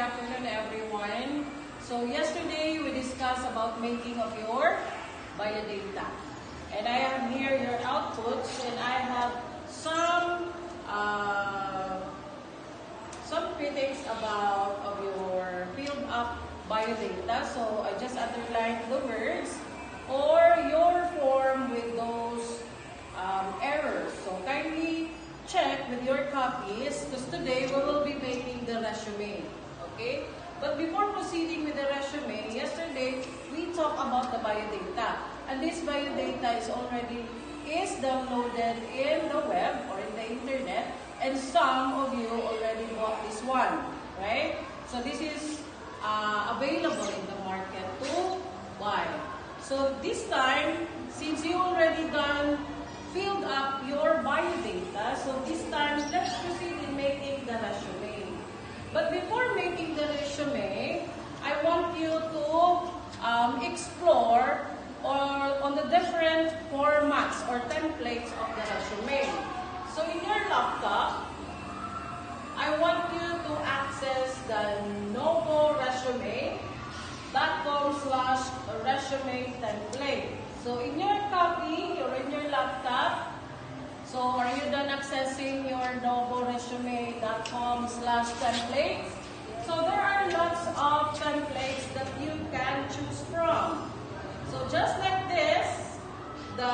afternoon, everyone. So yesterday we discussed about making of your biodata, and I have here your outputs, and I have some critics about of your filled up biodata. So I just underlined the words or your form with those errors. So kindly check with your copies because today we will be making the resume. Okay? But before proceeding with the resume, yesterday we talked about the biodata. And this biodata is downloaded in the web or in the internet, and some of you already bought this one, right? So this is available in the market to buy. So this time, since you already filled up your biodata, so this time let's proceed in making the resume. But before making the resume, I want you to explore on the different formats or templates of the resume. So in your laptop, I want you to access the novoresume.com/resume template. So in your copy or in your laptop, so are you done accessing your novoresume.com/templates? So there are lots of templates that you can choose from. So just like this, the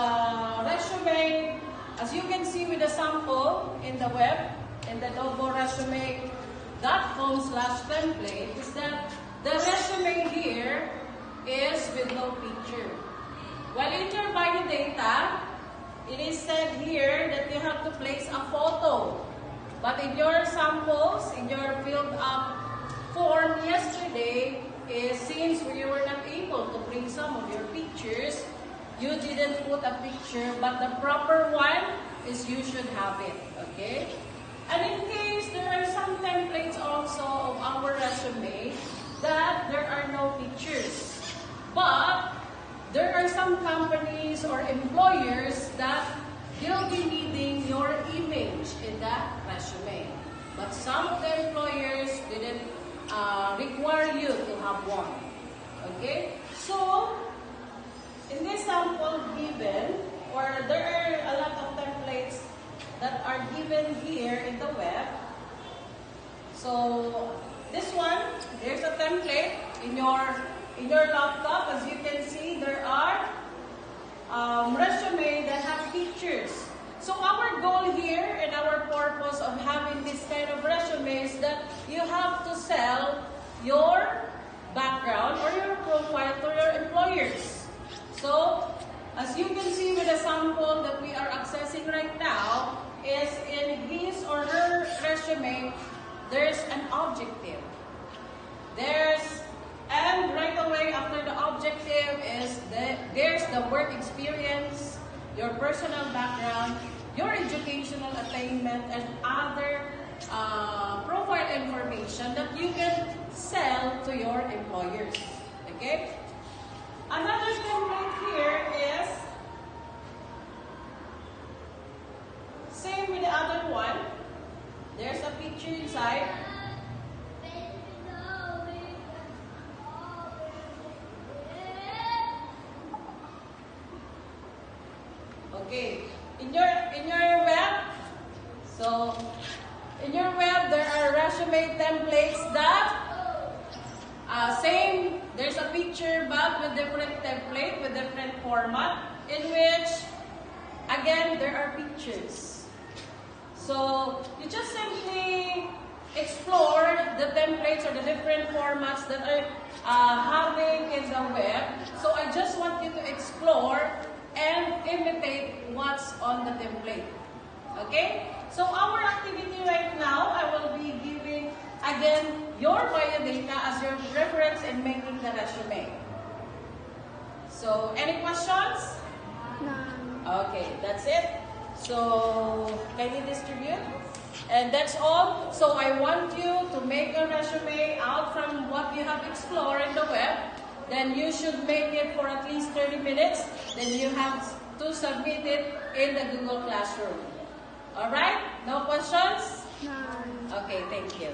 resume, as you can see with the sample in the web, in the novoresume.com/template, is that the resume here is with no picture. While in your biodata, it is said here that you have to place a photo. But in your samples, in your filled up form yesterday, since you were not able to bring some of your pictures, you didn't put a picture, but the proper one is you should have it, okay? And in case there are some templates also of our resume that there are no pictures, but there are some companies or employers that will be needing your image in that resume. But some of the employers didn't require you to have one. Okay? So, in this sample given, or there are a lot of templates that are given here in the web. So, this one, there's a template in your laptop. As you can see, there are resume that have pictures. So our goal here and our purpose of having this kind of resume is that you have to sell your background or your profile to your employers. So, as you can see with the sample that we are accessing right now, is in his or her resume, there's an objective. And right away after the objective there's the work experience, your personal background, your educational attainment, and other profile information that you can sell to your employers. Okay? Another template here is same with the other one. There's a picture inside. Okay, in your web, so in your web there are resume templates that same. There's a picture but with different template with different format in which again there are pictures. So you just simply explore the templates or the different formats that are having in the web. So I just want you to explore and imitate what's on the template. Okay? So our activity right now, I will be giving again your biodata as your reference in making the resume. So, any questions? None. Okay, that's it. So, can you distribute? And that's all. So, I want you to make a resume out from what you have explored in the web. Then you should make it for at least 30 minutes. Then you have to submit it in the Google Classroom. Alright? No questions? None. Okay, thank you.